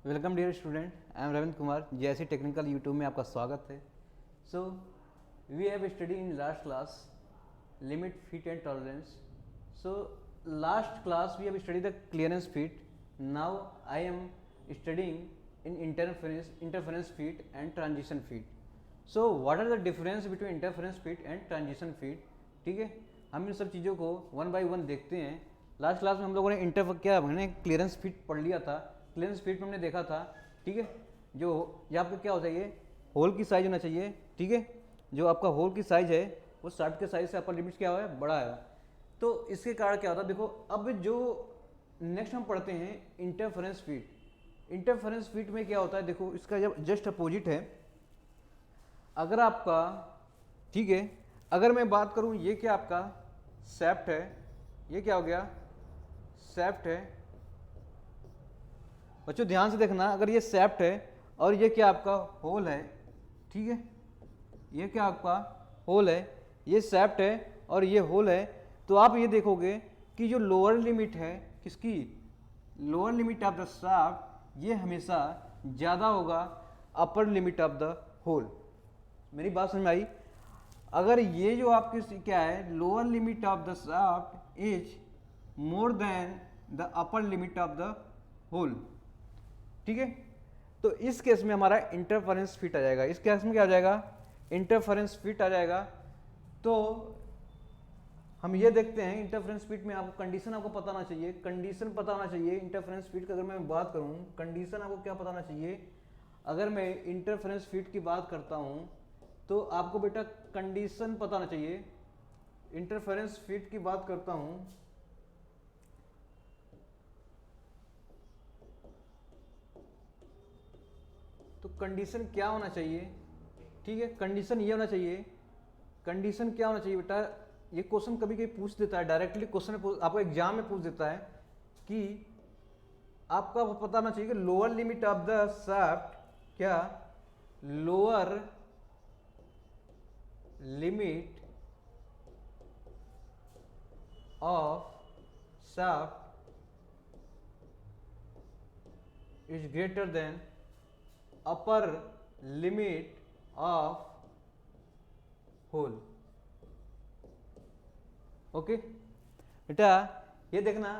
Welcome dear student, I am Ravindra Kumar. JSC technical YouTube में आपका स्वागत है। So we have study in last class limit fit and tolerance. So last class we have study the clearance fit. Now I am studying in interference fit and transition fit. So what are the difference between interference fit and transition fit. ठीक है, हम इन सब चीज़ों को one by one देखते हैं। Last class में हम लोगों ने हमने क्लियरेंस फिट पढ़ लिया था। क्लियरेंस फिट में हमने देखा था, ठीक है, जो ये आपका क्या होता है, ये होल की साइज होना चाहिए। ठीक है, जो आपका होल की साइज है वो शाफ्ट के साइज से अपर लिमिट क्या है, बड़ा है। तो इसके कारण क्या होता है, देखो अब जो नेक्स्ट हम पढ़ते हैं इंटरफेरेंस फिट। इंटरफेरेंस फिट में क्या होता है, देखो इसका जब जस्ट अपोजिट है। अगर आपका, ठीक है, अगर मैं बात करूं ये क्या आपका शाफ्ट है, ये क्या हो गया, शाफ्ट है। बच्चों ध्यान से देखना, अगर ये शाफ्ट है और ये क्या आपका होल है, ठीक है, ये क्या आपका होल है, ये शाफ्ट है और ये होल है, तो आप ये देखोगे कि जो लोअर लिमिट है किसकी, lower limit of the shaft, ये हमेशा ज़्यादा होगा upper limit of the hole. मेरी बात समझ में आई? अगर ये जो आपकी क्या है, lower limit of the shaft is more than the upper limit of the hole, ठीक है, तो इस केस में हमारा इंटरफेरेंस फिट आ जाएगा। इस केस में क्या आ जाएगा, इंटरफेरेंस फिट आ जाएगा। तो हम ये देखते हैं इंटरफेरेंस फिट में आपको कंडीशन आपको पता होना चाहिए, कंडीशन पता होना चाहिए। इंटरफेरेंस फिट की अगर मैं बात करूं, कंडीशन आपको क्या पता होना चाहिए। अगर मैं इंटरफेरेंस फिट की बात करता हूं तो आपको बेटा कंडीशन पता होना चाहिए। इंटरफेरेंस फिट की बात करता हूं तो कंडीशन क्या होना चाहिए, ठीक है, कंडीशन ये होना चाहिए। कंडीशन क्या होना चाहिए बेटा, ये क्वेश्चन कभी कभी पूछ देता है, डायरेक्टली क्वेश्चन आपको एग्जाम में पूछ देता है कि आपका पता होना चाहिए कि lower limit of the shaft, क्या lower limit of shaft is greater than upper limit of hole. Okay बेटा, ये देखना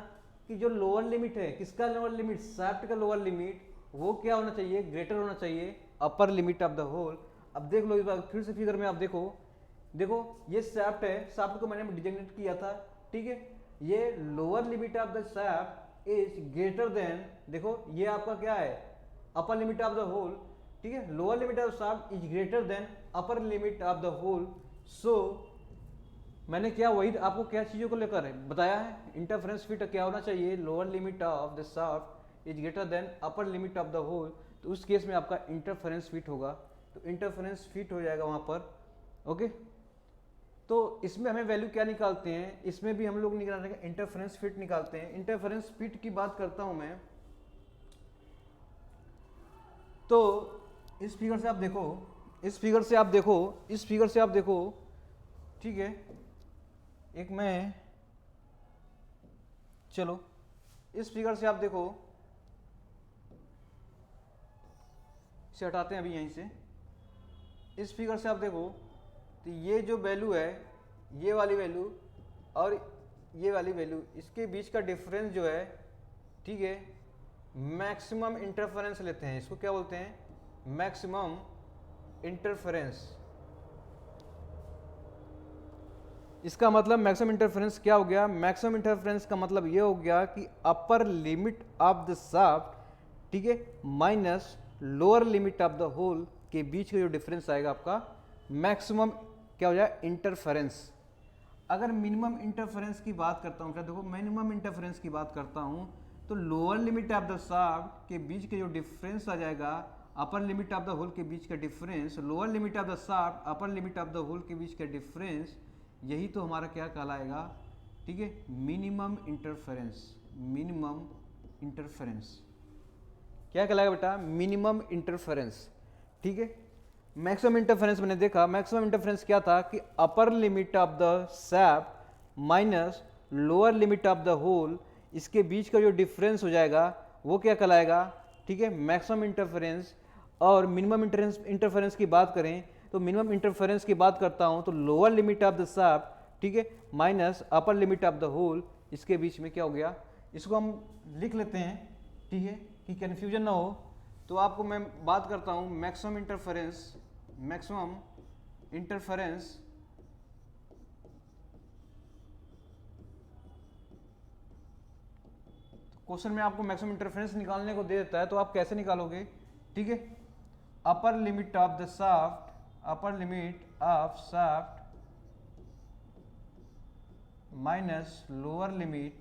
कि जो लोअर लिमिट है, किसका लोअर लिमिट, शाफ्ट का लोअर लिमिट, वो क्या होना चाहिए, ग्रेटर होना चाहिए upper limit of the hole. अब देख लो इस बार फिर से फिगर में, आप देखो, देखो ये शाफ्ट है, शाफ्ट को मैंने डिजिग्नेट किया था, ठीक है, ये lower limit of the shaft is greater than, देखो ये आपका क्या है, upper limit of the hole, ठीक है, lower limit of shaft is greater than upper limit of the hole. So मैंने क्या वही आपको क्या चीज़ों को लेकर बताया है, इंटरफेरेंस फिट क्या होना चाहिए, lower limit of the shaft is greater than upper limit of the hole. तो उस केस में आपका इंटरफेरेंस फिट होगा, तो इंटरफेरेंस फिट हो जाएगा वहाँ पर। ओके, तो इसमें हमें वैल्यू क्या निकालते हैं, इसमें भी हम लोग निकालने का इंटरफेरेंस फिट निकालते हैं। इंटरफेरेंस फिट की बात करता हूँ मैं, तो इस फिगर से आप देखो, इस फिगर से आप देखो, इस फिगर से आप देखो, ठीक है, एक मैं, चलो इस फिगर से आप देखो, इसे हटाते हैं अभी यहीं से। इस फिगर से आप देखो तो ये जो वैल्यू है, ये वाली वैल्यू और ये वाली वैल्यू, इसके बीच का डिफरेंस जो है, ठीक है, मैक्सिमम इंटरफेरेंस लेते हैं, इसको क्या बोलते हैं, मैक्सिमम इंटरफेरेंस। इसका मतलब मैक्सिमम इंटरफेरेंस क्या हो गया, मैक्सिमम इंटरफेरेंस का मतलब ये हो गया कि upper limit of the shaft, ठीक है, minus lower limit of the hole के बीच का जो डिफरेंस आएगा आपका मैक्सिमम क्या हो जाए, इंटरफेरेंस। अगर मिनिमम इंटरफेरेंस की बात करता हूँ, क्या देखो मिनिमम इंटरफेरेंस की बात करता हूँ तो lower limit of the shaft के बीच का जो डिफरेंस आ जाएगा upper limit of the hole के बीच का difference, lower limit of the shaft upper limit of the hole के बीच का डिफरेंस, यही तो हमारा क्या कहलाएगा, ठीक है, मिनिमम इंटरफेरेंस। मिनिमम इंटरफेरेंस क्या कहलाएगा बेटा, मिनिमम इंटरफेरेंस, ठीक है। मैक्सिमम इंटरफेरेंस मैंने देखा, मैक्सिमम इंटरफेरेंस क्या था कि upper limit of the shaft minus lower limit of the hole, इसके बीच का जो डिफरेंस हो जाएगा वो क्या कहलाएगा, ठीक है, मैक्सिमम इंटरफेरेंस और मिनिमम इंटरफेरेंस की बात करें तो मिनिमम इंटरफेरेंस की बात करता हूं तो lower limit of the shaft, ठीक है, minus upper limit of the hole, इसके बीच में क्या हो गया, इसको हम लिख लेते हैं, ठीक है, कि कन्फ्यूजन ना हो। तो आपको मैं बात करता हूं मैक्सिमम इंटरफेरेंस क्वेश्चन में आपको मैक्सिमम इंटरफेरेंस निकालने को दे देता है, तो आप कैसे निकालोगे, ठीक है, upper limit of shaft minus lower limit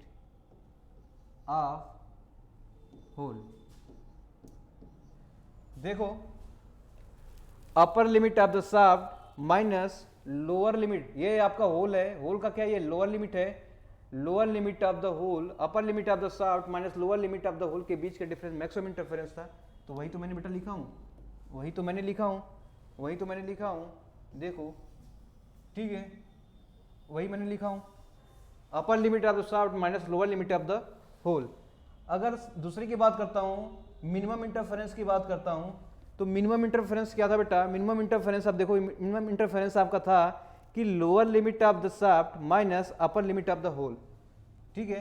of hole. देखो, upper limit of the shaft minus lower limit, ये आपका होल है, होल का क्या, ये लोअर लिमिट है, lower limit of the hole, upper limit of the shaft minus lower limit of the hole के बीच का डिफरेंस मैक्सिमम इंटरफेरेंस था। तो वही तो मैंने बेटा लिखा हूं, वही तो मैंने लिखा हूं, देखो, ठीक है, वही मैंने लिखा हूं, upper limit of the shaft minus lower limit of the hole. अगर दूसरे की बात करता हूं, मिनिमम इंटरफेरेंस की बात करता हूं, तो मिनिमम इंटरफेरेंस क्या था बेटा, मिनिमम इंटरफेरेंस आप देखो, मिनिमम इंटरफेरेंस आपका था कि lower limit of the shaft minus upper limit of the hole, ठीक है,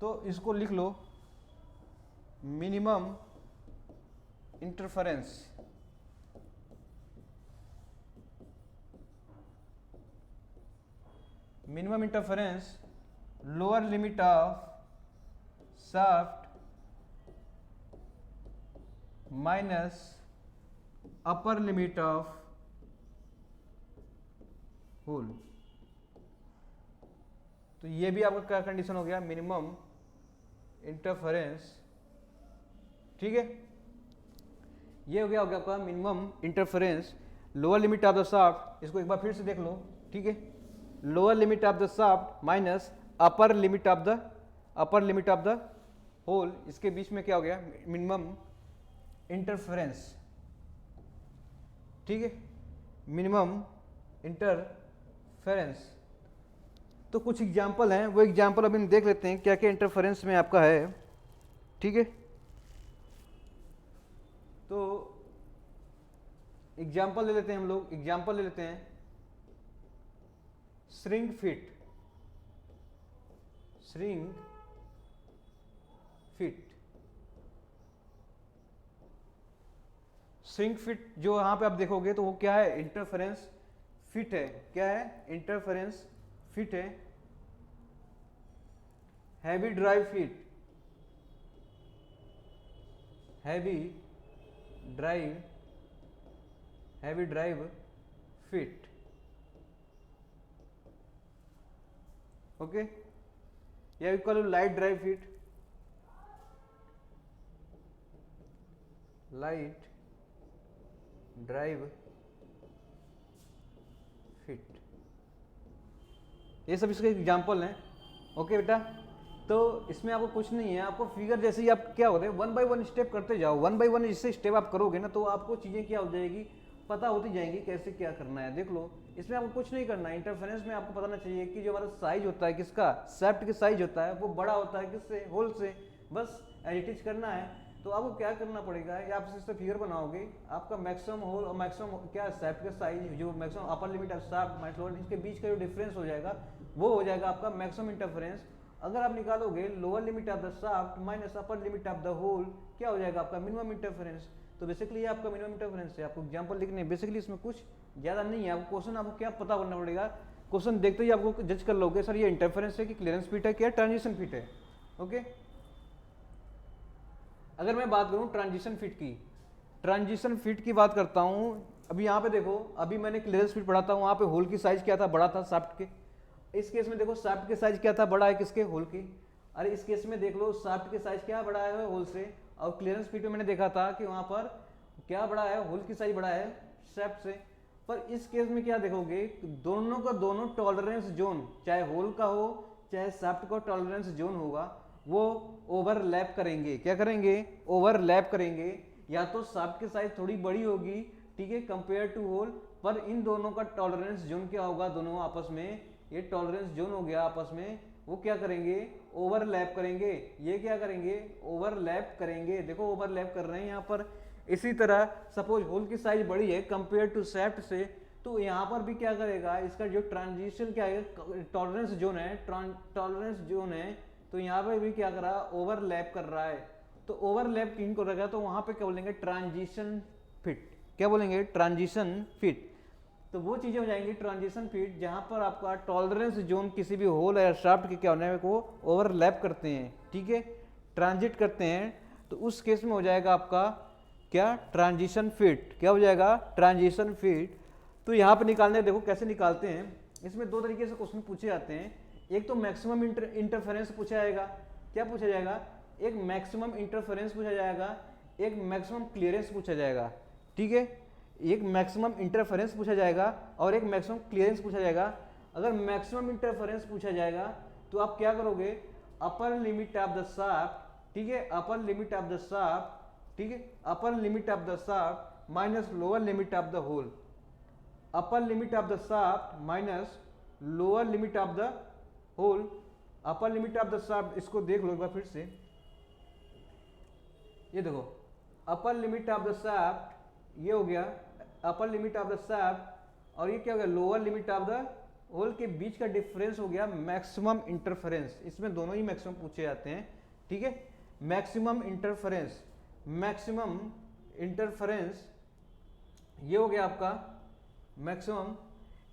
तो इसको लिख लो minimum interference lower limit of shaft minus upper limit of hole. तो ये भी आपका क्या कंडीशन हो गया, मिनिमम इंटरफेरेंस, ठीक है, ये हो गया आपका minimum interference lower limit of the shaft. इसको एक बार फिर से देख लो, ठीक है, lower limit of the shaft minus upper limit of the hole, इसके बीच में क्या हो गया, मिनिमम इंटरफेरेंस, ठीक है, मिनिमम इंटरफेरेंस। तो कुछ एग्जाम्पल हैं, वो एग्जाम्पल अभी हम देख लेते हैं क्या क्या इंटरफेरेंस में आपका है, ठीक है। तो एग्जाम्पल ले लेते हैं हम लोग, एग्जाम्पल ले लेते हैं श्रिंक फिट जो यहां पे आप देखोगे तो वो क्या है, इंटरफेरेंस फिट है, क्या है, इंटरफेरेंस फिट है। हैवी ड्राइव फिट, ओके, या इक्वल लाइट ड्राइव फिट, ये सब इसके एग्जाम्पल हैं, ओके बेटा। तो इसमें आपको कुछ नहीं है, आपको फिगर जैसे ही आप क्या होते हैं वन बाय वन स्टेप करते जाओ, वन बाय वन जिससे स्टेप आप करोगे ना तो आपको चीज़ें क्या हो जाएगी, पता होती जाएंगी कैसे क्या करना है। देख लो, इसमें आपको कुछ नहीं करना है, इंटरफेरेंस में आपको पता ना चाहिए कि जो हमारा साइज होता है किसका, शाफ्ट का साइज होता है वो बड़ा होता है किससे, होल से, बस एडिटिज करना है। तो आपको क्या करना पड़ेगा, या आप इससे फिगर बनाओगे, आपका मैक्सिमम होल और मैक्सिमम क्या शाफ्ट का साइज, जो maximum upper limit of shaft minus lower, इसके बीच का जो डिफरेंस हो जाएगा वो हो जाएगा आपका मैक्सिमम इंटरफेरेंस। अगर आप निकालोगे lower limit of the shaft minus upper limit of the hole, क्या हो जाएगा आपका मिनिमम इंटरफेरेंस। तो बेसिकली ये आपका मिनिमम इंटरफेरेंस है, आपको एग्जांपल लिखने हैं, बेसिकली इसमें कुछ ज़्यादा नहीं है। आपको क्वेश्चन आपको क्या पता करना पड़ेगा, क्वेश्चन देखते ही आपको जज कर लोगे सर ये इंटरफेरेंस है कि क्लियरेंस फिट है, क्या ट्रांजिशन फिट है, ओके। अगर मैं बात करूं ट्रांजिशन फिट की बात करता हूं, अभी यहाँ पे देखो, अभी मैंने क्लियरेंस फिट पढ़ा था, वहाँ पे होल की साइज क्या था, बड़ा था शाफ्ट के। इस केस में देखो शाफ्ट के साइज क्या था, बड़ा है किसके, होल की। अरे इस केस में देख लो शाफ्ट के साइज क्या बड़ा है, होल से। और क्लियरेंस फिट में मैंने देखा था कि वहाँ पर क्या बड़ा है, होल की साइज बड़ा है शाफ्ट से। पर इस केस में क्या देखोगे, दोनों का दोनों टॉलरेंस जोन, चाहे होल का हो चाहे शाफ्ट का टॉलरेंस जोन होगा, वो ओवरलैप करेंगे। क्या करेंगे, ओवरलैप करेंगे। या तो शाफ्ट की साइज थोड़ी बड़ी होगी, ठीक है, कंपेयर टू होल, पर इन दोनों का टॉलरेंस जोन क्या होगा, दोनों आपस में, ये टॉलरेंस जोन हो गया आपस में, वो क्या करेंगे, ओवरलैप करेंगे, ये क्या करेंगे, ओवरलैप करेंगे। देखो ओवरलैप कर रहे हैं यहाँ पर। इसी तरह सपोज होल की साइज बड़ी है कंपेयर टू शाफ्ट से, तो यहाँ पर भी क्या करेगा, इसका जो ट्रांजिशन क्या है, टॉलरेंस जोन है, टॉलरेंस जोन है, तो यहाँ पे भी क्या कर रहा है, ओवरलैप कर रहा है। तो ओवरलैप किन को रहेगा, तो वहाँ पे क्या बोलेंगे, ट्रांजिशन फिट। क्या बोलेंगे, ट्रांजिशन फिट। तो वो चीजें हो जाएंगी ट्रांजिशन फिट, जहां पर आपका टॉलरेंस जोन किसी भी होल या शाफ्ट के क्या होने को ओवरलैप करते हैं, ठीक है, ट्रांजिट करते हैं, तो उस केस में हो जाएगा आपका क्या, ट्रांजिशन फिट। क्या हो जाएगा, ट्रांजिशन फिट। तो यहाँ पे निकालने, देखो कैसे निकालते हैं। इसमें दो तरीके से क्वेश्चन पूछे जाते हैं। एक तो मैक्सिमम इंटरफेरेंस पूछा जाएगा। क्या पूछा जाएगा, एक मैक्सिमम इंटरफेरेंस पूछा जाएगा, एक मैक्सिमम क्लियरेंस पूछा जाएगा, ठीक है। एक मैक्सिमम इंटरफेरेंस पूछा जाएगा और एक मैक्सिमम क्लियरेंस पूछा जाएगा। अगर मैक्सिमम इंटरफेरेंस पूछा जाएगा तो आप क्या करोगे, upper limit of the shaft, ठीक है, upper limit of the shaft, ठीक है, upper limit of the shaft minus lower limit of the hole, upper limit of the shaft minus lower limit of the hole, upper limit of the shaft. इसको देख लो एक बार फिर से, ये देखो upper limit of the shaft ये हो गया upper limit of the shaft, और ये क्या हो गया, lower limit of the hole के बीच का डिफरेंस हो गया मैक्सिमम इंटरफेरेंस। इसमें दोनों ही मैक्सिमम पूछे जाते हैं, ठीक है। मैक्सिमम इंटरफेरेंस, मैक्सिमम इंटरफेरेंस ये हो गया आपका मैक्सिमम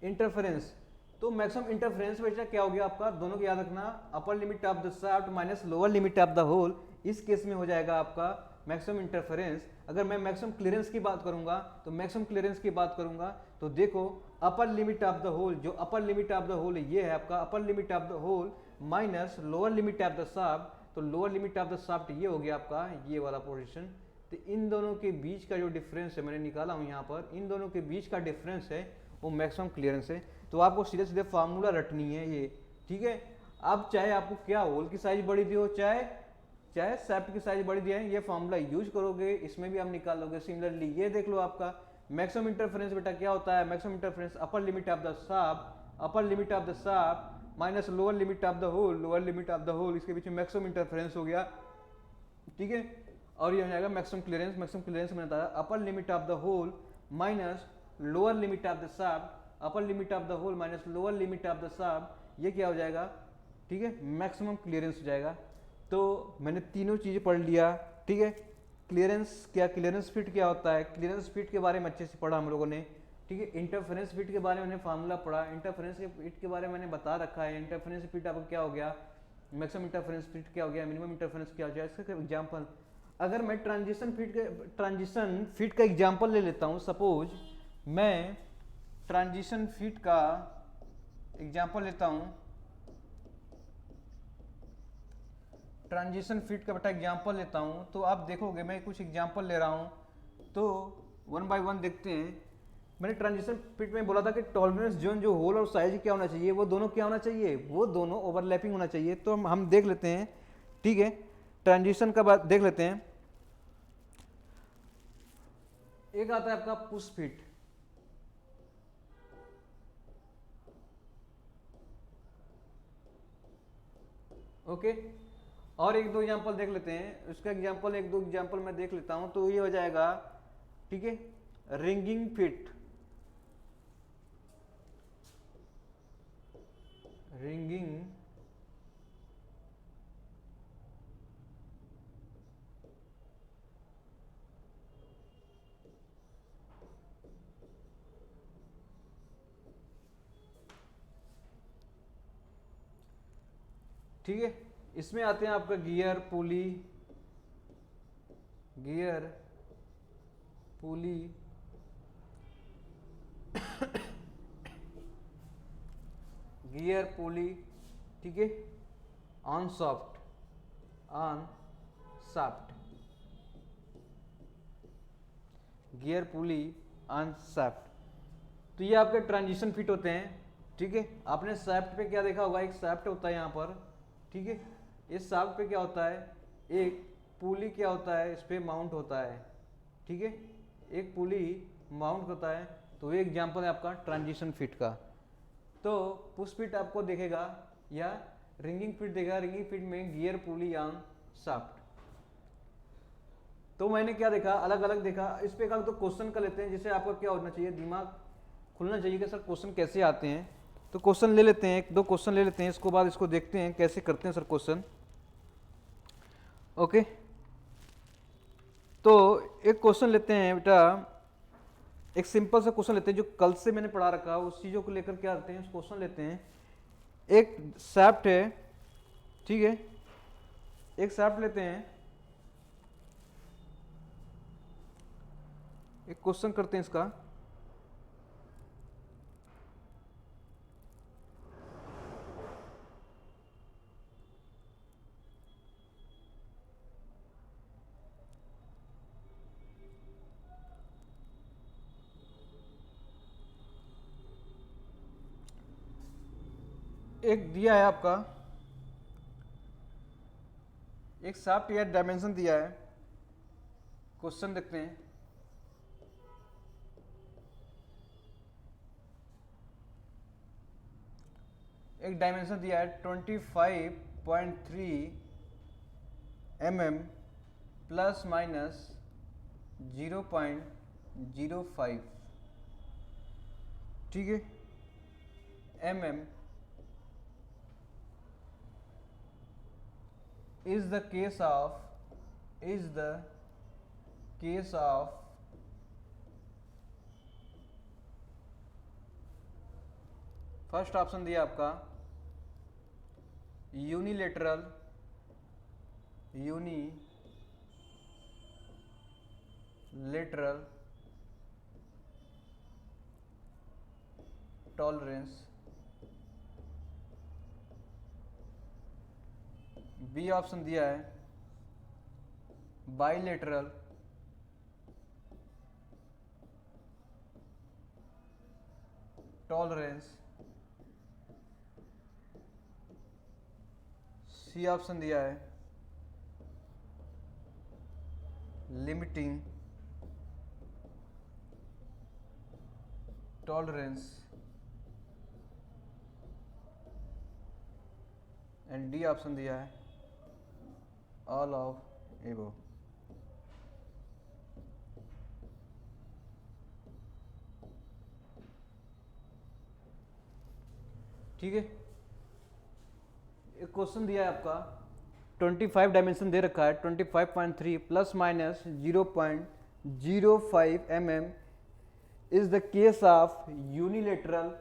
इंटरफेरेंस। तो मैक्सिमम इंटरफेरेंस बेटा क्या हो गया आपका, दोनों को याद रखना, upper limit of the shaft minus lower limit of the hole. इस केस में हो जाएगा आपका मैक्सिमम इंटरफेरेंस। अगर मैं मैक्सिमम क्लियरेंस की बात करूंगा, तो मैक्सिमम क्लियरेंस की बात करूंगा तो देखो upper limit of the hole, जो upper limit of the hole ये है आपका upper limit of the hole minus lower limit of the shaft, तो lower limit of the shaft ये हो गया आपका ये वाला पोजीशन। तो इन दोनों के बीच का जो डिफरेंस है मैंने निकाला हूं यहाँ पर, इन दोनों के बीच का डिफरेंस है वो मैक्सिमम क्लियरेंस है। तो आपको सीधे सीधे फार्मूला रटनी है ये, ठीक है। अब चाहे आपको क्या होल की साइज बड़ी दी हो, चाहे शाफ्ट की साइज बड़ी दी है, ये फार्मूला यूज करोगे, इसमें भी आप निकाल लोगे। सिमिलरली ये देख लो आपका मैक्सिमम इंटरफेरेंस बेटा क्या होता है, maximum interference upper limit of the shaft, upper limit of the shaft minus lower limit of the hole, lower limit of the hole, इसके बीच में मैक्सिमम इंटरफेरेंस हो गया, ठीक है। और ये हो जाएगा मैक्सिमम क्लियरेंस। मैक्सिमम क्लियरेंस मैंने बताया upper limit of the hole minus lower limit of the shaft, upper limit of the hole minus lower limit of the shaft, ये क्या हो जाएगा, ठीक है, मैक्सिमम क्लियरेंस हो जाएगा। तो मैंने तीनों चीजें पढ़ लिया, ठीक है। क्लियरेंस क्या, क्लियरेंस फिट क्या होता है, क्लियरेंस फिट के बारे में अच्छे से पढ़ा हम लोगों ने, ठीक है। इंटरफेरेंस फिट के बारे में मैंने फार्मूला पढ़ा, इंटरफेरेंस फिट के बारे में मैंने बता रखा है। इंटरफेरेंस फिट आपको क्या हो गया, मैक्सिमम इंटरफेरेंस फिट क्या हो गया, मिनिमम इंटरफेरेंस क्या हो जाएगा। इसका एग्जाम्पल अगर मैं ट्रांजिशन फिट का एग्जाम्पल ले लेता हूँ, सपोज मैं ट्रांजिशन फिट का एग्जाम्पल लेता हूँ, ट्रांजिशन फिट का बेटा एग्जाम्पल लेता हूँ, तो आप देखोगे मैं कुछ एग्जाम्पल ले रहा हूँ, तो वन बाय वन देखते हैं। मैंने ट्रांजिशन फिट में बोला था कि टॉलरेंस जोन जो होल और साइज क्या होना चाहिए, वो दोनों क्या होना चाहिए, वो दोनों ओवरलैपिंग होना चाहिए। तो हम देख लेते हैं, ठीक है, ट्रांजिशन का बात देख लेते हैं। एक आता है आपका पुश फिट, ओके। और एक दो एग्जांपल देख लेते हैं, उसका एग्जांपल एक दो एग्जांपल मैं देख लेता हूं। तो ये हो जाएगा, ठीक है, रिंगिंग फिट, रिंगिंग ठीक है। इसमें आते हैं आपका गियर पुली, गियर पुली गियर पुली, ठीक है, on soft, on shaft, gear pulley on shaft. तो ये आपके ट्रांजिशन फिट होते हैं, ठीक है। आपने शाफ्ट पे क्या देखा होगा, एक शाफ्ट होता है यहाँ पर, ठीक है। इस शाफ्ट पे क्या होता है, एक पुली क्या होता है, इस पे माउंट होता है, ठीक है, एक पुली माउंट होता है। तो ये एग्जांपल है आपका ट्रांजिशन फिट का। तो पुश फिट आपको देखेगा या रिंगिंग फिट देगा, रिंगिंग फिट में गियर, पुली, आर्म, शाफ्ट। तो मैंने क्या देखा, अलग अलग देखा। इस पे तो क्वेश्चन कर लेते हैं, जिससे आपका क्या होना चाहिए, दिमाग खुलना चाहिए कि सर क्वेश्चन कैसे आते हैं। तो क्वेश्चन ले लेते हैं, एक दो क्वेश्चन ले लेते हैं, इसको बाद इसको देखते हैं कैसे करते हैं सर क्वेश्चन। ओके, तो एक क्वेश्चन लेते हैं बेटा, एक सिंपल सा क्वेश्चन लेते हैं जो कल से मैंने पढ़ा रखा है, उस चीज़ों को लेकर क्या करते हैं, क्वेश्चन लेते हैं। एक शाफ्ट है, ठीक है, एक शाफ्ट लेते हैं, एक क्वेश्चन करते हैं इसका। एक दिया है आपका, एक शाफ्ट या डायमेंशन दिया है, क्वेश्चन देखते हैं। एक डायमेंशन दिया है 25.3 mm प्लस माइनस 0.05, ठीक है, mm is the case of first option दिया आपका यूनिलेटरल टॉलरेंस, बी ऑप्शन दिया है बाइलेटरल टॉलरेंस, सी ऑप्शन दिया है limiting tolerance, and D option दिया है ऑल ऑफ एबो। ठीक है, एक क्वेश्चन दिया है आपका 25 डायमेंशन दे रखा है 25.3 plus minus 0.05 mm is the case of unilateral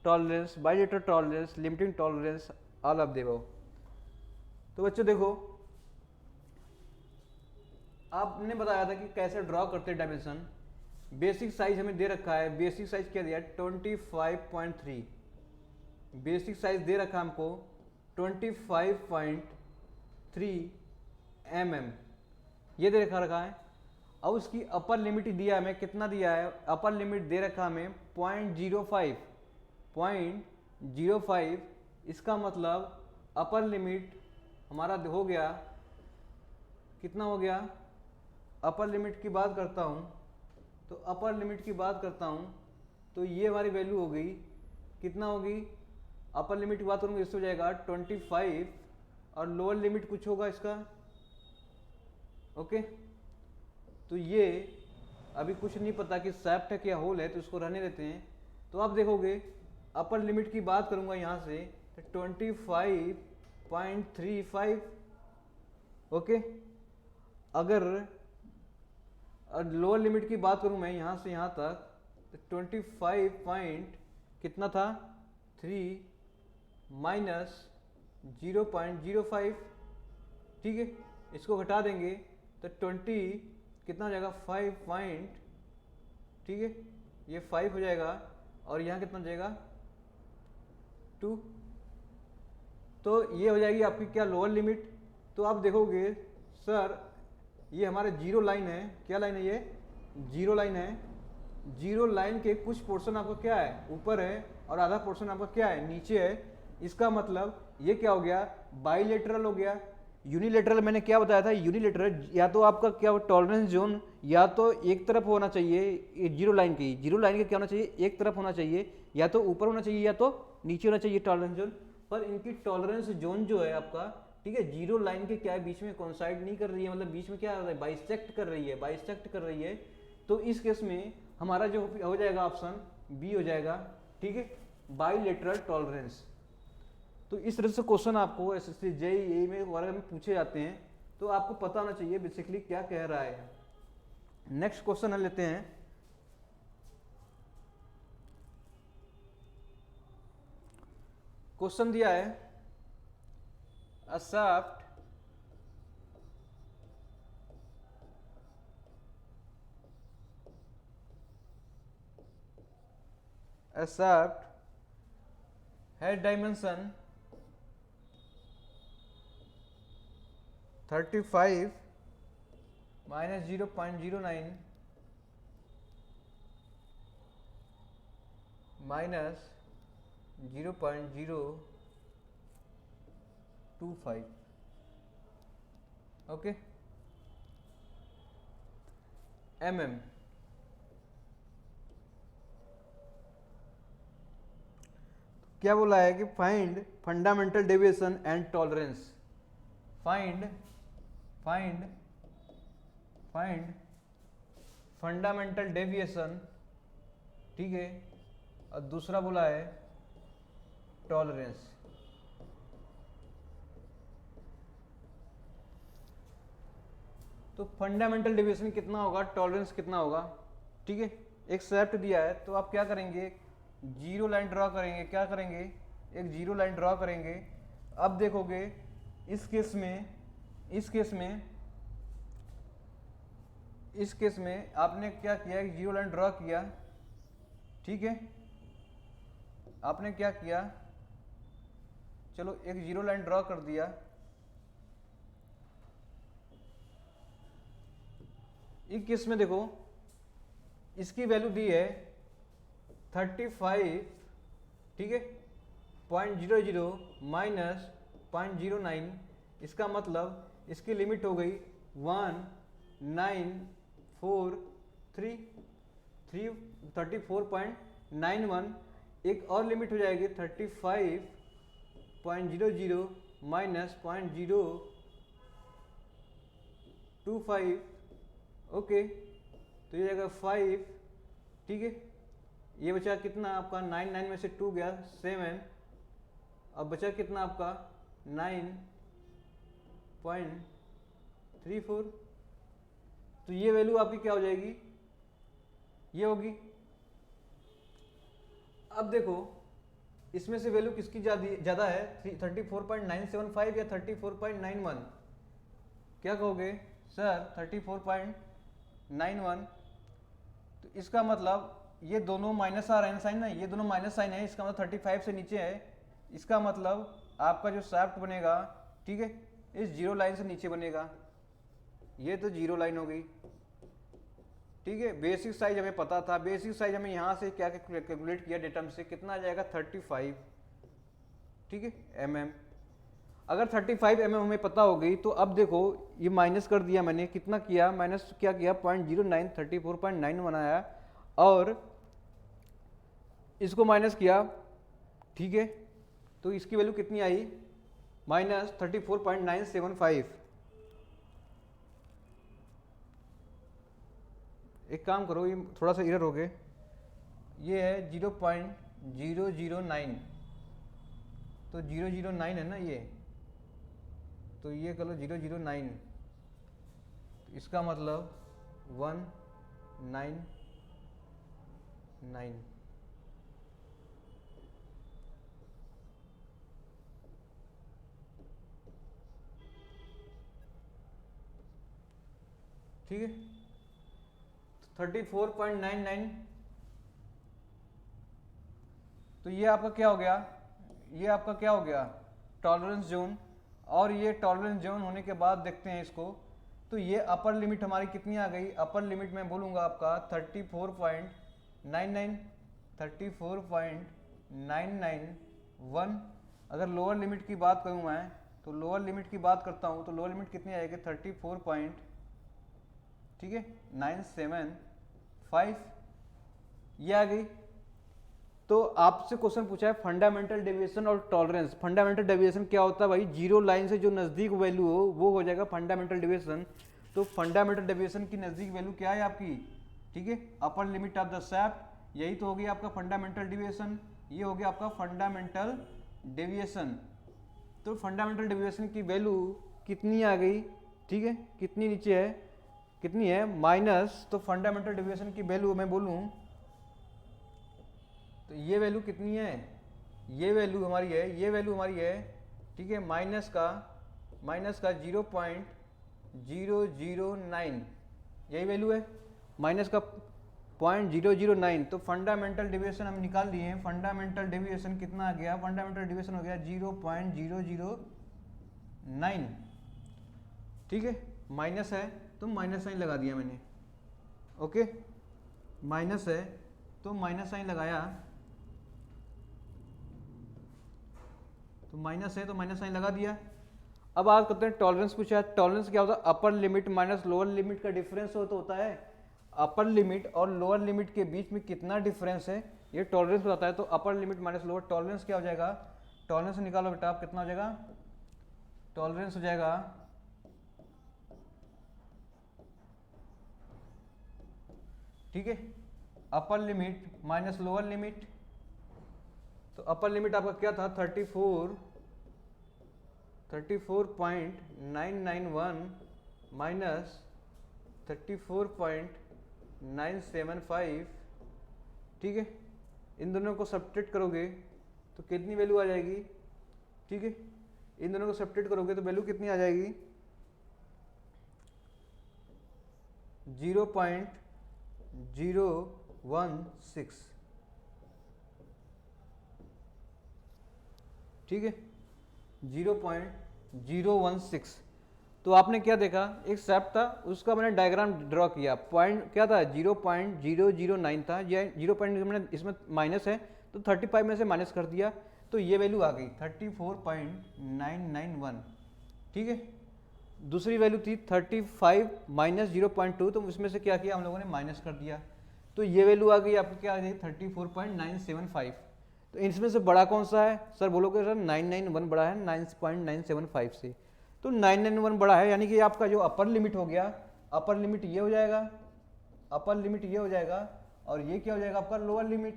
tolerance, bilateral tolerance, limiting tolerance, all of the above. तो बच्चों देखो, आपने बताया था कि कैसे ड्रॉ करते हैं डायमेंशन। बेसिक साइज हमें दे रखा है, बेसिक साइज क्या दिया है 25.3, बेसिक साइज दे रखा है हमको 25.3 mm, ये दे रखा है। अब उसकी अपर लिमिट दिया है हमें, कितना दिया है, अपर लिमिट दे रखा हमें 0.05, इसका मतलब अपर लिमिट हमारा हो गया, कितना हो गया, अपर लिमिट की बात करता हूँ तो अपर लिमिट की बात करता हूँ तो ये हमारी वैल्यू हो गई, कितना होगी, अपर लिमिट की बात करूँगा इससे हो जाएगा 25 और लोअर लिमिट कुछ होगा इसका। ओके, तो ये अभी कुछ नहीं पता कि शाफ्ट है क्या होल है, तो इसको रहने देते हैं। तो आप देखोगे अपर लिमिट की बात करूँगा यहाँ से तो 25.35, ओके। अगर लोअर लिमिट की बात करूँ मैं यहाँ से यहाँ तक तो 25 पॉइंट कितना था 3 माइनस 0.05, ठीक है, इसको घटा देंगे तो 20 कितना हो जाएगा 5 पॉइंट, ठीक है, ये 5 हो जाएगा और यहाँ कितना हो जाएगा 2, तो ये हो जाएगी आपकी क्या लोअर लिमिट। तो आप देखोगे सर ये हमारा जीरो लाइन है, क्या लाइन है, ये जीरो लाइन है, जीरो लाइन के कुछ पोर्शन आपका क्या है ऊपर है और आधा पोर्शन आपका क्या है नीचे है। इसका मतलब ये क्या हो गया, बाइलेटरल हो गया। यूनिलेटरल मैंने क्या बताया था, यूनिलेटरल या तो आपका क्या टॉलरेंस जोन या तो एक तरफ होना चाहिए, जीरो लाइन के क्या होना चाहिए, एक तरफ होना चाहिए, या तो ऊपर होना चाहिए या तो नीचे होना चाहिए टॉलरेंस जोन। पर इनकी टॉलरेंस जोन जो है आपका, ठीक है, जीरो लाइन के क्या है, बीच में कॉन्साइड नहीं कर रही है, मतलब बीच में क्या है, बाइसेक्ट कर रही है, बाइसेक्ट कर रही है। तो इस केस में हमारा जो हो जाएगा ऑप्शन बी हो जाएगा, ठीक है, बाइलेटरल टॉलरेंस। तो इस तरह से क्वेश्चन आपको एसएससी जेईई में वगैरह में पूछे जाते हैं, तो आपको पता होना चाहिए बेसिकली क्या कह रहा है। नेक्स्ट क्वेश्चन हम लेते हैं। क्वेश्चन दिया है अ shaft has dimension 35 minus 0.09 minus 0.025, okay, mm। क्या बोला है कि find fundamental deviation and tolerance, find fundamental deviation, ठीक है, और दूसरा बोला है टॉलरेंस। तो फंडामेंटल डेविएशन कितना होगा, टॉलरेंस कितना होगा, ठीक है। एक शाफ्ट दिया है तो आप क्या करेंगे, जीरो लाइन ड्रॉ करेंगे, क्या करेंगे, एक जीरो लाइन ड्रॉ करेंगे। अब देखोगे इस केस में आपने क्या किया, एक जीरो लाइन ड्रॉ किया, ठीक है, आपने क्या किया, चलो एक जीरो लाइन ड्रॉ कर दिया। इस केस में देखो इसकी वैल्यू दी है 35, ठीक है, 0.00 माइनस 0.09, इसका मतलब इसकी लिमिट हो गई 34.91। एक और लिमिट हो जाएगी 35.00 माइनस 0.025, ओके, तो ये जाएगा 5, ठीक है। ये बचा कितना आपका 9 में से 2 गया 7, अब बचा कितना आपका 9.34। तो ये वैल्यू आपकी क्या हो जाएगी, ये होगी। अब देखो इसमें से वैल्यू किसकी ज़्यादा है, 34.975 या 34.91, क्या कहोगे सर 34.91। तो इसका मतलब ये दोनों माइनस आ रहे हैं साइन ना, ये दोनों माइनस साइन है, इसका मतलब 35 से नीचे है। इसका मतलब आपका जो शाफ्ट बनेगा, ठीक है, इस जीरो लाइन से नीचे बनेगा। ये तो जीरो लाइन हो गई, ठीक है। बेसिक साइज हमें पता था, बेसिक साइज हमें यहाँ से क्या कैलकुलेट किया डेटा में से, कितना आ जाएगा 35, ठीक है, mm। अगर 35 mm हमें पता हो गई तो अब देखो ये माइनस कर दिया मैंने, कितना किया, माइनस क्या किया 0.09, 34.9 बनाया और इसको माइनस किया, ठीक है, तो इसकी वैल्यू कितनी आई, माइनस 34.975। एक काम करो, ये थोड़ा सा एरर हो गए, ये है 0.009, तो 009 है ना ये, तो ये कर लो 009, इसका मतलब 199, ठीक है, 34.99। तो ये आपका क्या हो गया, ये आपका क्या हो गया टॉलरेंस जोन। और ये टॉलरेंस जोन होने के बाद देखते हैं इसको, तो ये अपर लिमिट हमारी कितनी आ गई, अपर लिमिट मैं बोलूँगा आपका 34.99, 34.991। अगर लोअर लिमिट की बात करूँ मैं, तो लोअर लिमिट की बात करता हूँ, तो लोअर लिमिट कितनी आएगी 34, ठीक है, 975, ये आ गई। तो आपसे क्वेश्चन पूछा है फंडामेंटल डेविएशन और टॉलरेंस। फंडामेंटल डेविएशन क्या होता है भाई, जीरो लाइन से जो नज़दीक वैल्यू हो वो हो जाएगा फंडामेंटल डेविएशन। तो फंडामेंटल डेविएशन की नज़दीक वैल्यू क्या है आपकी, ठीक है, upper limit of the shaft, यही तो हो गया आपका फंडामेंटल डेविएशन, ये हो गया आपका फंडामेंटल डेविएशन। तो फंडामेंटल डेविएशन की वैल्यू कितनी आ गई, ठीक है, कितनी नीचे है, कितनी है माइनस, तो फंडामेंटल डेविएशन की वैल्यू मैं बोलूँ तो ये वैल्यू कितनी है, ये वैल्यू हमारी है, ये वैल्यू हमारी है, ठीक है, माइनस का 0.009, यही वैल्यू है, माइनस का 0.009। तो फंडामेंटल डेविएशन हम निकाल लिए हैं, फंडामेंटल डेविएशन कितना आ गया, फंडामेंटल डेविएशन हो गया 0.009, ठीक है, माइनस है तो माइनस साइन लगा दिया मैंने, ओके, माइनस है तो माइनस साइन लगाया, तो माइनस है तो माइनस साइन लगा दिया। अब आप करते हैं टॉलरेंस पूछा है, टॉलरेंस क्या होता है, upper limit minus lower limit का डिफरेंस हो तो होता है, अपर लिमिट और लोअर लिमिट के बीच में कितना डिफरेंस है ये टॉलरेंस बताता है। तो upper limit minus lower, tolerance क्या हो जाएगा, टॉलरेंस निकालो बेटा आप, कितना हो जाएगा, टॉलरेंस हो जाएगा ठीक है, upper limit minus lower limit. तो अपर लिमिट आपका क्या था 34.991 माइनस 34.975, ठीक है, इन दोनों को सब्ट्रैक्ट करोगे तो कितनी वैल्यू आ जाएगी, ठीक है, इन दोनों को सब्ट्रैक्ट करोगे तो वैल्यू कितनी आ जाएगी 0.016, ठीक है, 0.016। तो आपने क्या देखा, एक शैफ्ट था उसका मैंने डायग्राम ड्रॉ किया, पॉइंट क्या था 0.009 था, ये 0 पॉइंट मैंने इसमें माइनस है तो 35 में से माइनस कर दिया तो ये वैल्यू आ गई 34.991, ठीक है। दूसरी वैल्यू थी 35 माइनस 0.2, तो इसमें से क्या किया हम लोगों ने माइनस कर दिया, तो ये वैल्यू आ गई आपकी क्या आ गई 34.975। तो इसमें से बड़ा कौन सा है सर, बोलोगे सर 991 बड़ा है 9.975 से, तो 991 बड़ा है, यानी कि आपका जो अपर लिमिट हो गया, अपर लिमिट ये हो जाएगा, अपर लिमिट ये हो जाएगा, और ये क्या हो जाएगा आपका लोअर लिमिट।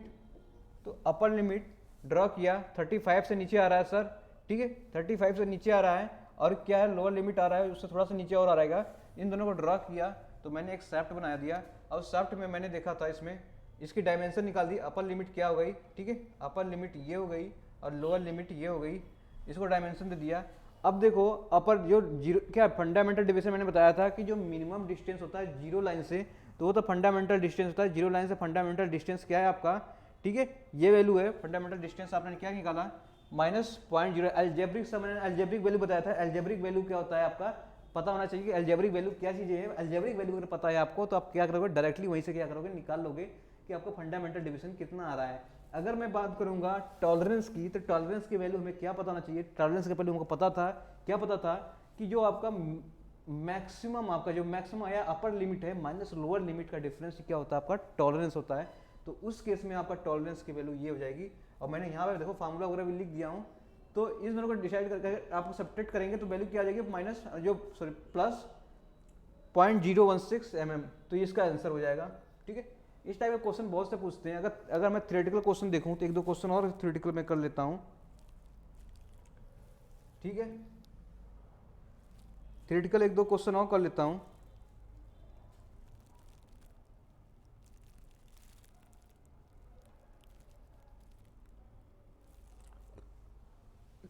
तो अपर लिमिट ड्रॉ किया 35 से नीचे आ रहा है सर, ठीक है, 35 से नीचे आ रहा है, और क्या है लोअर लिमिट आ रहा है उससे थोड़ा सा नीचे और आ रहेगा, इन दोनों को ड्रॉ किया तो मैंने एक शाफ्ट बना दिया। और शाफ्ट में मैंने देखा था इसमें इसकी डायमेंशन निकाल दी, अपर लिमिट क्या हो गई, ठीक है, अपर लिमिट ये हो गई और लोअर लिमिट ये हो गई, इसको डायमेंशन दे दिया। अब देखो अपर जो जीरो क्या फंडामेंटल डेविएशन मैंने बताया था कि जो मिनिमम डिस्टेंस होता है जीरो लाइन से, तो वो तो फंडामेंटल डिस्टेंस होता है, जीरो लाइन से फंडामेंटल डिस्टेंस क्या है आपका, ठीक है, ये वैल्यू है फंडामेंटल डिस्टेंस, आपने क्या निकाला -0.0। एल्जेब्रिक से मैंने एल्जेब्रिक वैल्यू बताया था, एल्जेब्रिक वैल्यू क्या होता है आपका पता होना चाहिए कि एल्जेब्रिक वैल्यू क्या चीज़ है। एल्जेब्रिक वैल्यू अगर पता है आपको तो आप क्या करोगे, डायरेक्टली वहीं से क्या करोगे, निकाल लोगे कि आपको फंडामेंटल डिवीजन कितना आ रहा है। अगर मैं बात करूंगा टॉलरेंस की, तो टॉलरेंस की वैल्यू हमें क्या पता होना चाहिए, टॉलरेंस के पहले हमको पता था, क्या पता था कि जो आपका मैक्सिमम, आपका जो मैक्सिमम आया अपर लिमिट है माइनस लोअर लिमिट का डिफरेंस क्या होता है आपका टॉलरेंस होता है। तो उस केस में आपका टॉलरेंस की वैल्यू ये हो जाएगी, और मैंने यहाँ पे देखो फार्मूला वगैरह भी लिख दिया हूँ। तो इस दोनों को डिसाइड करके आप सब्ट्रैक्ट करेंगे तो वैल्यू क्या आ जाएगी माइनस जो सॉरी प्लस 0.016 mm, तो इसका आंसर हो जाएगा, ठीक है। इस टाइप के क्वेश्चन बहुत से पूछते हैं। अगर मैं थ्योरेटिकल क्वेश्चन देखूं तो एक दो क्वेश्चन और थ्योरेटिकल में कर लेता हूं, ठीक है, थ्योरेटिकल एक दो क्वेश्चन और कर लेता हूं।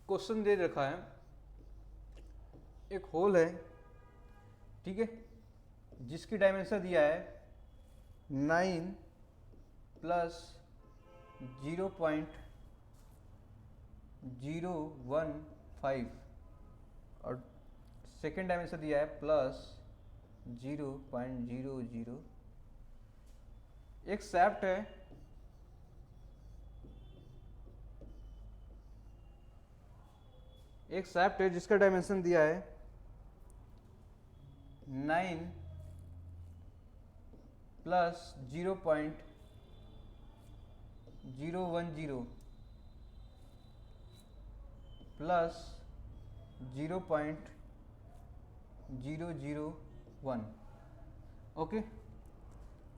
क्वेश्चन दे रखा है, एक होल है, ठीक है, जिसकी डायमेंशन दिया है 9 प्लस 0.015 और सेकेंड डायमेंशन दिया है प्लस 0.00। एक शाफ्ट है, एक शाफ्ट है जिसका डायमेंशन दिया है 9 प्लस 0.015 010 प्लस 0.001। ओके,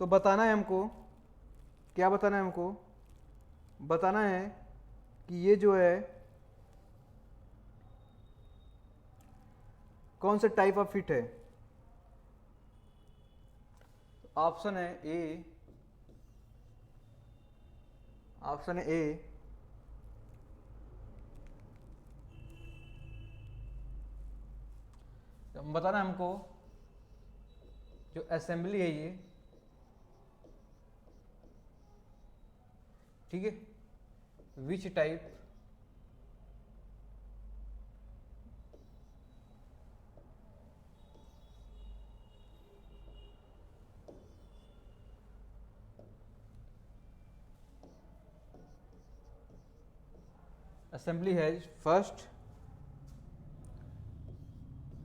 तो बताना है हमको, क्या बताना है हमको? बताना है कि ये जो है कौन से टाइप ऑफ फिट है। ऑप्शन है ए, ऑप्शन ए बताना हमको जो असेंबली है ये, ठीक है, which type assembly has first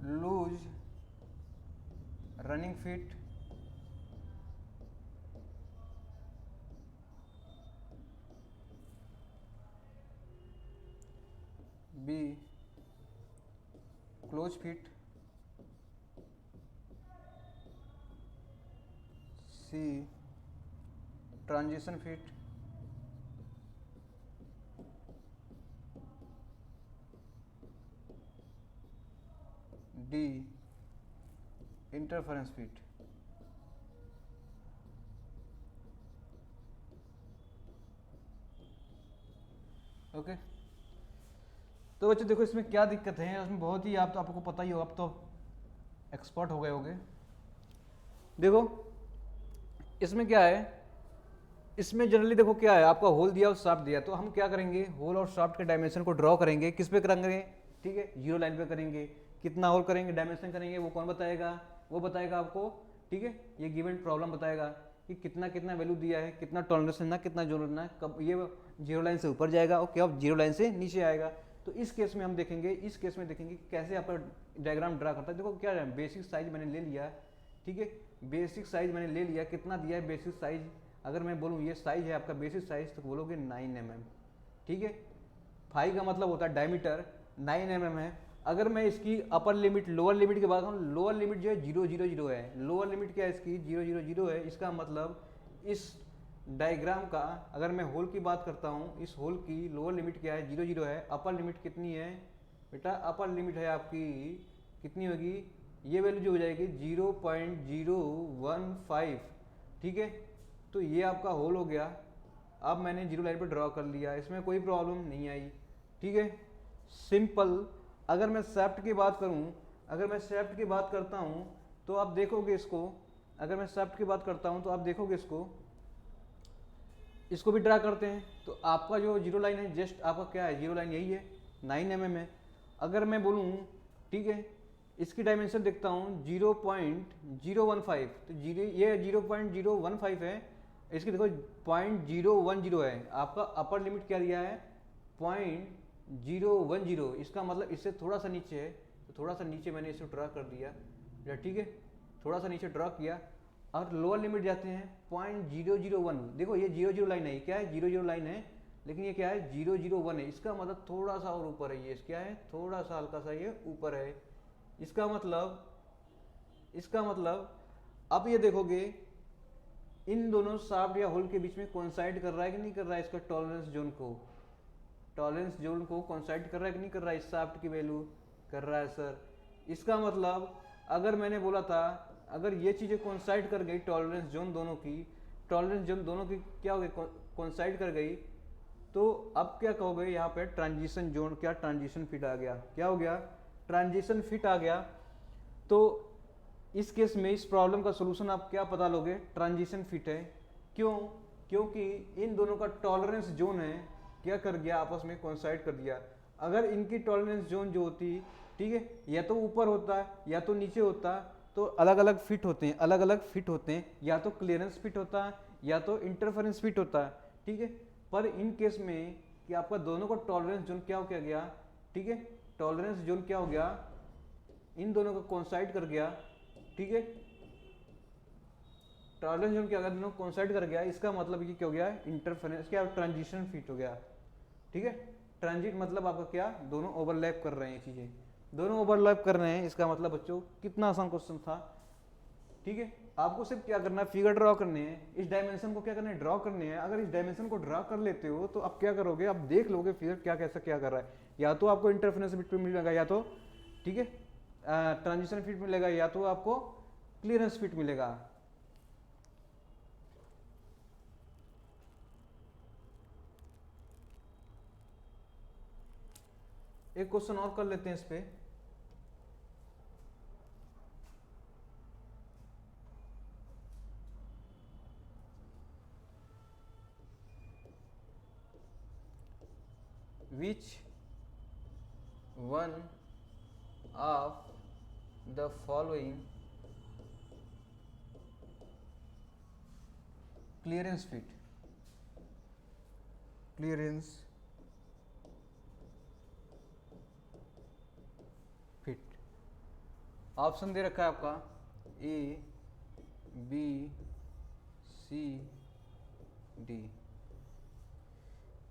loose running fit, B close fit, C transition fit, D interference fit। Okay, तो बच्चों देखो इसमें क्या दिक्कत है, इसमें बहुत ही, आप तो आपको पता ही होगा, आप तो एक्सपर्ट हो गए होगे। देखो इसमें क्या है, इसमें जनरली देखो क्या है, आपका होल दिया और शाफ्ट दिया, तो हम क्या करेंगे, होल और शाफ्ट के डायमेंशन को ड्रॉ करेंगे, किस पे करेंगे, ठीक है, जीरो लाइन पे करेंगे। कितना होल करेंगे, डायमेंशन करेंगे, वो कौन बताएगा, वो बताएगा आपको, ठीक है, ये गिवन प्रॉब्लम बताएगा कि कितना कितना वैल्यू दिया है, कितना टॉलरेंस लेना, कितना जोन लेना है, कब ये जीरो लाइन से ऊपर जाएगा और क्या जीरो लाइन से नीचे आएगा। तो इस केस में हम देखेंगे, इस केस में देखेंगे कैसे आपका डायग्राम ड्रा करता है। देखो क्या है, बेसिक साइज मैंने ले लिया, ठीक है, बेसिक साइज मैंने ले लिया, कितना दिया है बेसिक साइज, अगर मैं बोलूँ ये साइज है आपका बेसिक साइज, तो बोलोगे 9 mm, ठीक है। फाई का मतलब होता है डायमीटर, 9 mm है। अगर मैं इसकी अपर लिमिट लोअर लिमिट की बात करूँ, लोअर लिमिट जो है 000 है, लोअर लिमिट क्या है इसकी 000 है। इसका मतलब इस डायग्राम का, अगर मैं होल की बात करता हूँ, इस होल की लोअर लिमिट क्या है 0 है, अपर लिमिट कितनी है बेटा, अपर लिमिट है आपकी कितनी होगी, ये वैल्यू जो हो जाएगी 0.015, ठीक है। तो ये आपका होल हो गया। अब मैंने जीरो लाइन पर ड्रॉ कर लिया, इसमें कोई प्रॉब्लम नहीं आई, ठीक है, सिंपल। अगर मैं शेफ्ट की बात करूं, अगर मैं शेफ्ट की बात करता हूं तो आप देखोगे इसको, अगर मैं शेफ्ट की बात करता हूं तो आप देखोगे इसको भी ड्रा करते हैं। तो आपका जो जीरो लाइन है, जस्ट आपका क्या है, जीरो लाइन यही है, 9 mm है। अगर मैं बोलूँ, ठीक है, इसकी डायमेंशन देखता हूँ 0.015, तो ये 0.015 है, इसकी देखो 0.010 है। आपका अपर लिमिट क्या दिया है 0.010, इसका मतलब इससे थोड़ा सा नीचे है, तो थोड़ा सा नीचे मैंने इसे ड्रा कर दिया, ठीक है, थोड़ा सा नीचे ड्रा किया। और लोअर लिमिट जाते हैं 0.001, देखो ये 00 लाइन है, क्या है 00 लाइन है, लेकिन ये क्या है 001 है, इसका मतलब थोड़ा सा और ऊपर है, ये क्या है थोड़ा सा हल्का सा ये ऊपर है। इसका मतलब अब ये देखोगे इन दोनों शाफ्ट या होल के बीच में कोइंसाइड कर रहा है कि नहीं कर रहा है, इसका टॉलरेंस जोन को कोइंसाइड कर रहा है कि नहीं कर रहा है, इस शाफ्ट की वैल्यू कर रहा है सर। इसका मतलब अगर मैंने बोला था, अगर ये चीज़ें कोइंसाइड कर गई, टॉलरेंस जोन दोनों की क्या हो गई, कोइंसाइड कर गई, तो अब क्या कहोगे यहाँ पे ट्रांजिशन जोन, क्या ट्रांजिशन फिट आ गया, क्या हो गया ट्रांजिशन फिट आ गया। तो इस केस में इस प्रॉब्लम का सोल्यूशन आप क्या पता लोगे, ट्रांजिशन फिट है। क्यों, क्योंकि इन दोनों का टॉलरेंस जोन है, क्या कर गया आपस में कोइंसाइड कर दिया। अगर इनकी टॉलरेंस जोन जो होती, ठीक है, या तो ऊपर होता या तो नीचे होता, तो अलग अलग फिट होते हैं, अलग अलग फिट होते हैं, या तो क्लियरेंस फिट होता है या तो इंटरफेरेंस फिट होता है, ठीक है। पर इन केस में कि आपका दोनों का टॉलरेंस जोन क्या हो गया, ठीक है, टॉलरेंस जोन क्या हो गया, इन दोनों को कोइंसाइड कर गया, ठीक है। टॉलरेंस जोन क्या होगा, दोनों कोइंसाइड कर गया, इसका मतलब ये क्या हो गया, इंटरफेरेंस क्या, ट्रांजिशन फिट हो गया, ठीक है। ट्रांजिट मतलब आपका क्या, दोनों ओवरलैप कर रहे हैं, ये चीजें दोनों ओवरलैप कर रहे हैं, इसका मतलब बच्चों कितना आसान क्वेश्चन था, ठीक है। आपको सिर्फ क्या करना है, फिगर ड्रॉ करने हैं, इस डायमेंशन को क्या करना है, ड्रॉ करने हैं। अगर इस डायमेंशन को ड्रॉ कर लेते हो तो आप क्या करोगे, आप देख लोगे फिगर क्या कैसा क्या कर रहा है, या तो आपको इंटरफेरेंस फिट मिलेगा, या तो ठीक है ट्रांजिशन फिट मिलेगा, या तो आपको क्लियरेंस फिट मिलेगा। एक क्वेश्चन और कर लेते हैं इस पे, which one of the following clearance fit option दे रखा है आपका ए बी सी डी,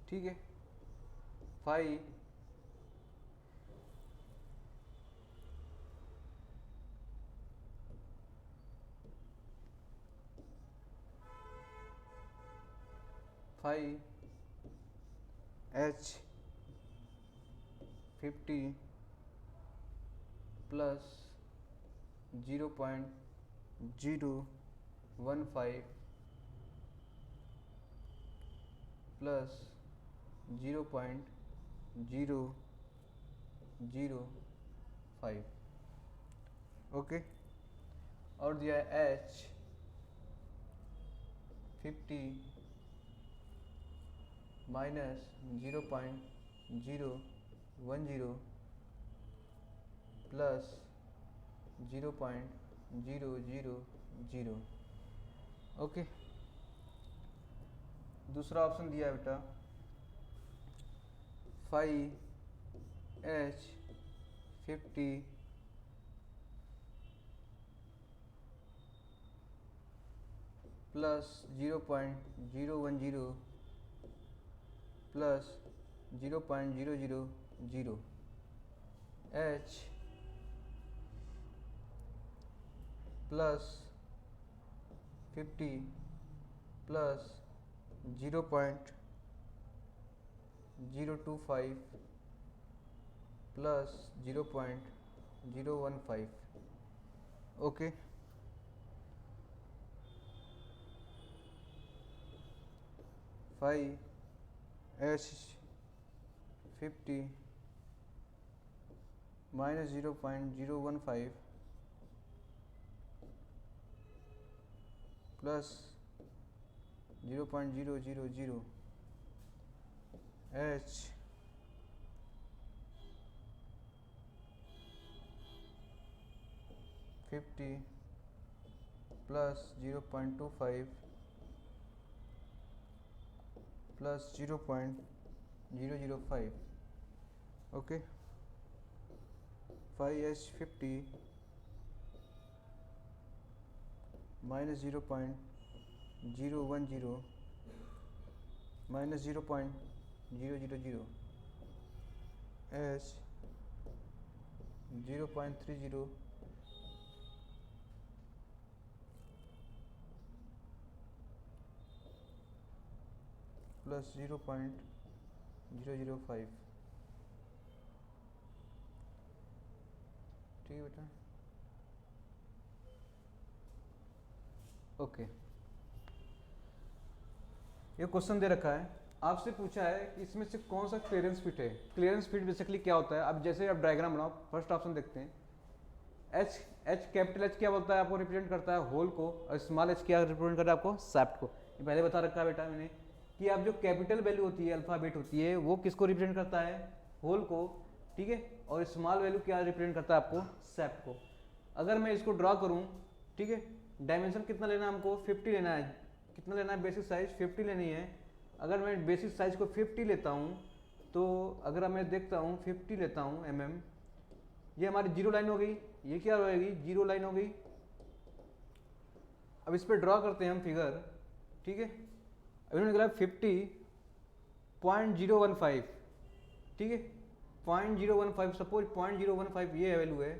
ठीक है। 5 H50 प्लस 0.015 प्लस 0.005, ओके। और दिया है H50 माइनस 0.010 प्लस 0.000, ओके। दूसरा ऑप्शन दिया है बेटा 5H50 plus 0.010 plus 0.000, H plus 50 plus 0.025 plus 0.015, okay. 5H50 minus 0.015 plus 0.000, H fifty plus 0.25 plus 0.005, okay. 5H50 minus 0.010 minus 0.000, H 0.30 plus 0.005, ठीक है बेटा, ओके। ये क्वेश्चन दे रखा है, आपसे पूछा है कि इसमें से कौन सा क्लियरेंस फिट है। क्लियरेंस फिट बेसिकली क्या होता है, अब जैसे आप डायग्राम बनाओ, फर्स्ट ऑप्शन देखते हैं। एच कैपिटल एच क्या बोलता है, आपको रिप्रेजेंट करता है होल को, और स्मॉल एच क्या रिप्रेजेंट करता है आपको, सैफ्ट को। ये पहले बता रखा है बेटा मैंने कि आप जो कैपिटल वैल्यू होती है, अल्फाबेट होती है, वो किसको रिप्रेजेंट करता है, होल को, ठीक है। और स्मॉल वैल्यू क्या रिप्रेजेंट करता है आपको, सैफ्ट को। अगर मैं इसको ड्रॉ करूँ, ठीक है, डायमेंशन कितना लेना है हमको, 50 लेना है। कितना लेना है, बेसिक साइज 50 लेनी है। अगर मैं बेसिक साइज को 50 लेता हूँ, तो अगर मैं देखता हूँ 50 लेता हूँ ये हमारी जीरो लाइन हो गई, ये क्या रहेगी, जीरो लाइन हो गई। अब इस पर ड्रॉ करते हैं हम फिगर, ठीक है। अब इन्होंने निकाला 50.015, ठीक है, 0.015, सपोज 0.015 ये वैल्यू है,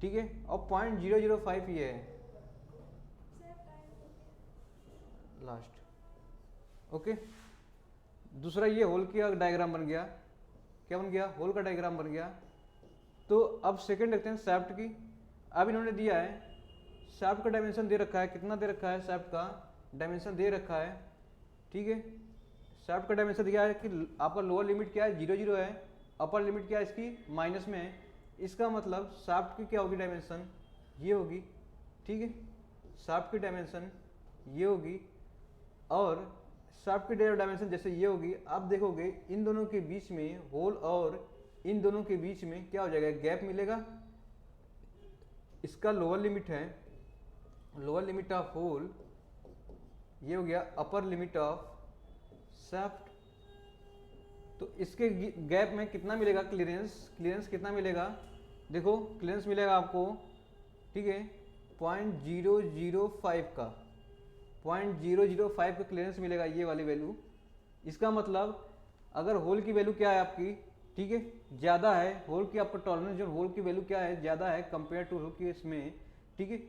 ठीक है, और 0.005 ये है लास्ट, ओके। दूसरा ये होल का डायग्राम बन गया, क्या बन गया, होल का डायग्राम बन गया। तो अब सेकंड देखते हैं शाफ्ट की। अब इन्होंने दिया है शाफ्ट का डायमेंशन दे रखा है, कितना दे रखा है, शाफ्ट का डायमेंशन दे रखा है, ठीक है। शाफ्ट का डायमेंशन दिया है कि आपका लोअर लिमिट क्या है 0 0 है, अपर लिमिट क्या है इसकी माइनस में है। इसका मतलब शाफ्ट की क्या होगी डायमेंशन, ये होगी, ठीक है, शाफ्ट की डायमेंशन ये होगी, और शाफ्ट की डायमेंशन जैसे ये होगी। आप देखोगे इन दोनों के बीच में होल और इन दोनों के बीच में क्या हो जाएगा, गैप मिलेगा। इसका लोअर लिमिट है, लोअर लिमिट ऑफ होल, ये हो गया अपर लिमिट ऑफ शाफ्ट। तो इसके गैप में कितना मिलेगा क्लियरेंस, क्लियरेंस कितना मिलेगा, देखो क्लियरेंस मिलेगा आपको, ठीक है, 0.005 का, 0.005 का क्लियरेंस मिलेगा, ये वाली वैल्यू। इसका मतलब अगर होल की वैल्यू क्या है आपकी, ठीक है, ज़्यादा है, होल की आपका टॉलरेंस जो होल की वैल्यू क्या है, ज़्यादा है कंपेयर टू होल की इसमें, ठीक है,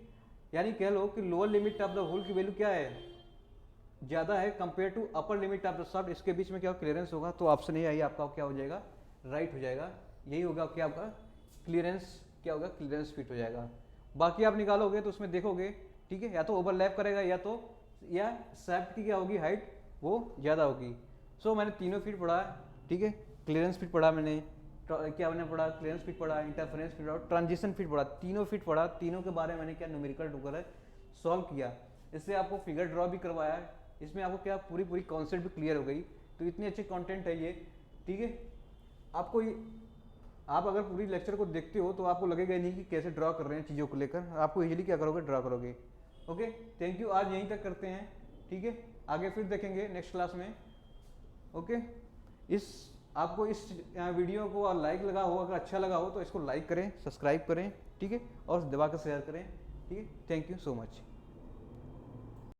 यानी कह लो कि lower limit of the hole की वैल्यू क्या है, ज़्यादा है compare to upper limit of the shaft. इसके बीच में क्या क्लियरेंस होगा, तो ऑप्शन ये आई आपका क्या हो जाएगा, राइट हो जाएगा। यही होगा क्या आपका क्लियरेंस, क्या होगा क्लियरेंस फिट हो जाएगा। बाकी आप निकालोगे तो उसमें देखोगे, ठीक है, या तो ओवरलैप करेगा या शाफ्ट की क्या होगी हाइट वो ज़्यादा होगी। सो मैंने तीनों फिट पढ़ा, ठीक है, क्लियरेंस फिट पढ़ा मैंने, क्या मैंने पढ़ा, क्लियरेंस फिट पढ़ा, इंटरफेरेंस फिट पढ़ा, ट्रांजिशन फिट पढ़ा, तीनों फिट पढ़ा। तीनों के बारे में मैंने क्या न्यूमेरिकल वगैरह सॉल्व किया, इससे आपको फिगर ड्रॉ भी करवाया, इसमें आपको क्या पूरी कॉन्सेप्ट भी क्लियर हो गई। तो इतनी अच्छी कंटेंट है ये, ठीक है। आपको आप अगर पूरी लेक्चर को देखते हो तो आपको लगेगा नहीं कि कैसे ड्रॉ कर रहे हैं चीज़ों को लेकर, आपको इजीली क्या करोगे, ड्रॉ करोगे। ओके, थैंक यू, आज यहीं तक करते हैं, ठीक है, आगे फिर देखेंगे नेक्स्ट क्लास में। ओके, आपको इस वीडियो को लाइक लगा हो, अगर अच्छा लगा हो तो इसको लाइक करें, सब्सक्राइब करें, ठीक है, और दबा कर शेयर करें, ठीक है। Thank you so much.